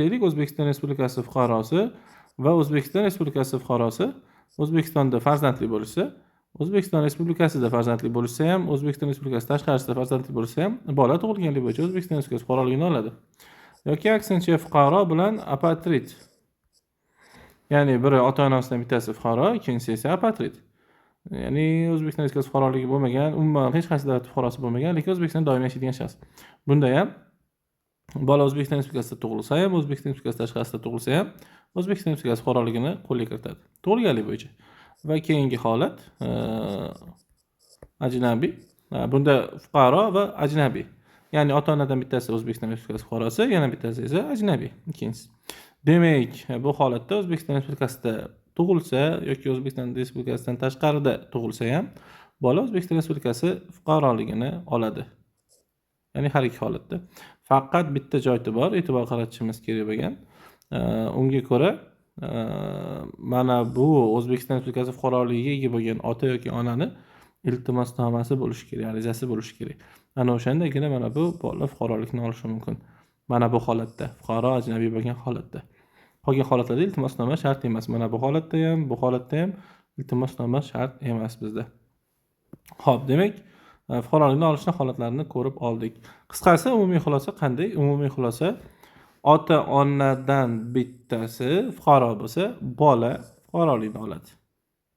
deylik, O'zbekiston Respublikasi fuqarosi va O'zbekiston Respublikasi fuqarosi O'zbekistonda farzandli bo'lsa, O'zbekiston Respublikasida farzandli bo'lsa ham, O'zbekiston Respublikasi tashqarisida farzandli bo'lsa ham, bola tug'ilganligi bo'yicha O'zbekiston Respublikasi fuqaroligini oladi. Yoki aksincha fuqaro bilan apatrid. Ya'ni biri ota-onasidan bittasi fuqaro, ikkinchisi esa apatrid. Ya'ni O'zbekiston Respublikasi fuqaroligi bo'lmagan, umuman hech qaysi davlat fuqarosi bo'lmagan, lekin O'zbekistonda doimiy yashaydigan shaxs. Bunda ham bola O'zbekiston Respublikasida tug'ilsa ham, O'zbekiston Respublikasi tashqarisida tug'ilsa ham, O'zbekiston Respublikasi fuqaroligini qo'lga kiritadi. Tug'ilganlik bo'yicha. Va keyingi holat ajnabiy. Bunda fuqaro va ajnabiy. Ya'ni ota-onadan bittasi O'zbekiston Respublikasi fuqarosi, yana bittasi esa ajnabiy, ikkinchisi. Demak, bu holatda O'zbekiston Respublikasida tug'ilsa yoki O'zbekiston Respublikasidan tashqarida tug'ilsa ham, bola O'zbekiston Respublikasi fuqaroligini oladi. Ya'ni har ikki holatda. Faqat bitta joyi bor, e'tibor qaratishimiz kerak bo'lgan. Unga ko'ra, mana bu O'zbekiston Respublikasi fuqaroligiga ega bo'lgan ota yoki onani iltimosnomasi bo'lishi kerak, arizasi bo'lishi kerak. Ana o'shandagina mana bu bola fuqarolikni olishi mumkin. Mana bu holatda, fuqaro ajnabiy bo'lgan holatda. Qolgan holatlarda iltimosnoma shart emas. Mana bu holatda ham iltimosnoma shart emas bizda. Xo'p, demak, fuqarolikni olishning holatlarini ko'rib oldik. Qisqasi umumiy xulosa qanday? Umumiy xulosa ota-onadan bittasi fuqaro bo'lsa, bola fuqarolikni oladi.